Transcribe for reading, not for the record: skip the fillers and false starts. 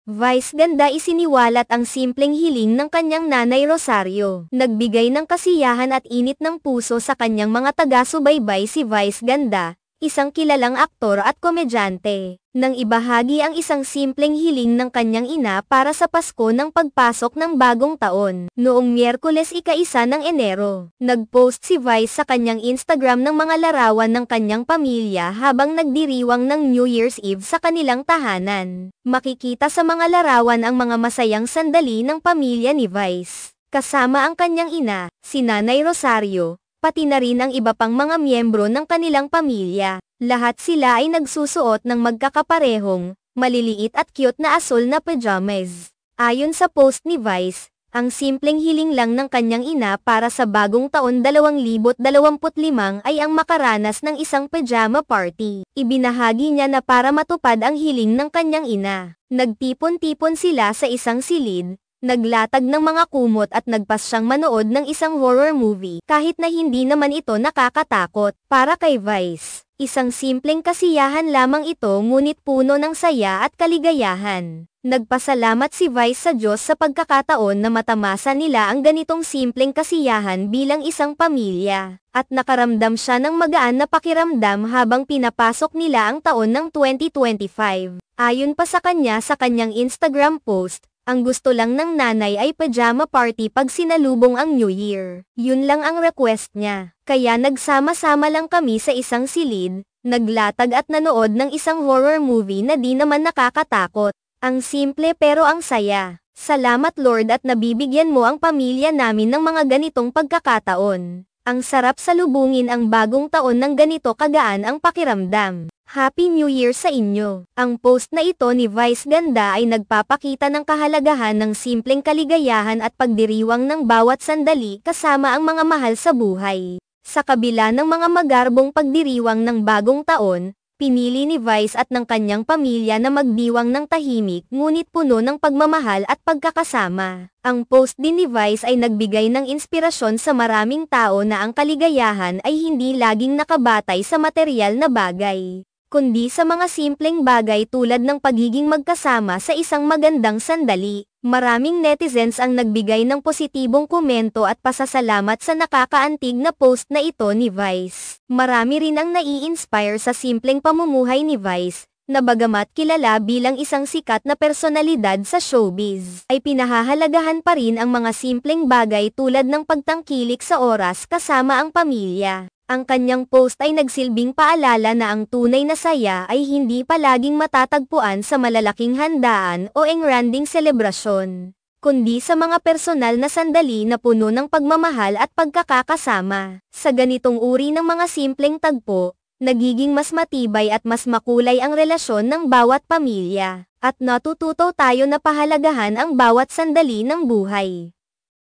Vice ganda isiniwalat ang simpleng hiling ng kanyang nanay Rosario. Nagbigay ng kasiyahan at init ng puso sa kanyang mga taga-subaybay si Vice ganda, isang kilalang aktor at komedyante, nang ibahagi ang isang simpleng hiling ng kanyang ina para sa Pasko ng pagpasok ng bagong taon. Noong Miyerkules ika-1 ng Enero, nagpost si Vice sa kanyang Instagram ng mga larawan ng kanyang pamilya habang nagdiriwang ng New Year's Eve sa kanilang tahanan. Makikita sa mga larawan ang mga masayang sandali ng pamilya ni Vice, kasama ang kanyang ina, si Nanay Rosario, pati na rin ang iba pang mga miyembro ng kanilang pamilya. Lahat sila ay nagsusuot ng magkakaparehong, maliliit at cute na asul na pajamas. Ayon sa post ni Vice, ang simpleng hiling lang ng kanyang ina para sa bagong taon 2025 ay ang makaranas ng isang pajama party. Ibinahagi niya na para matupad ang hiling ng kanyang ina, nagtipon-tipon sila sa isang silid, naglatag ng mga kumot at nagpasyang manood ng isang horror movie kahit na hindi naman ito nakakatakot. Para kay Vice, isang simpleng kasiyahan lamang ito ngunit puno ng saya at kaligayahan. Nagpasalamat si Vice sa Diyos sa pagkakataon na matamasa nila ang ganitong simpleng kasiyahan bilang isang pamilya, at nakaramdam siya ng magaan na pakiramdam habang pinapasok nila ang taon ng 2025. Ayon pa sa kanya sa kanyang Instagram post, ang gusto lang ng nanay ay pajama party pag sinalubong ang New Year. Yun lang ang request niya. Kaya nagsama-sama lang kami sa isang silid, naglatag at nanood ng isang horror movie na di naman nakakatakot. Ang simple pero ang saya. Salamat Lord at nabibigyan mo ang pamilya namin ng mga ganitong pagkakataon. Ang sarap salubungin ang bagong taon ng ganito kagaan ang pakiramdam. Happy New Year sa inyo! Ang post na ito ni Vice ganda ay nagpapakita ng kahalagahan ng simpleng kaligayahan at pagdiriwang ng bawat sandali kasama ang mga mahal sa buhay. Sa kabila ng mga magarbong pagdiriwang ng bagong taon, pinili ni Vice at ng kanyang pamilya na magdiwang ng tahimik ngunit puno ng pagmamahal at pagkakasama. Ang post din ni Vice ay nagbigay ng inspirasyon sa maraming tao na ang kaligayahan ay hindi laging nakabatay sa materyal na bagay, kundi sa mga simpleng bagay tulad ng pagiging magkasama sa isang magandang sandali. Maraming netizens ang nagbigay ng positibong komento at pasasalamat sa nakakaantig na post na ito ni Vice. Marami rin ang nai-inspire sa simpleng pamumuhay ni Vice, na bagamat kilala bilang isang sikat na personalidad sa showbiz, ay pinahahalagahan pa rin ang mga simpleng bagay tulad ng pagtangkilik sa oras kasama ang pamilya. Ang kanyang post ay nagsilbing paalala na ang tunay na saya ay hindi palaging matatagpuan sa malalaking handaan o engranding selebrasyon, kundi sa mga personal na sandali na puno ng pagmamahal at pagkakakasama. Sa ganitong uri ng mga simpleng tagpo, nagiging mas matibay at mas makulay ang relasyon ng bawat pamilya, at natututo tayo na pahalagahan ang bawat sandali ng buhay.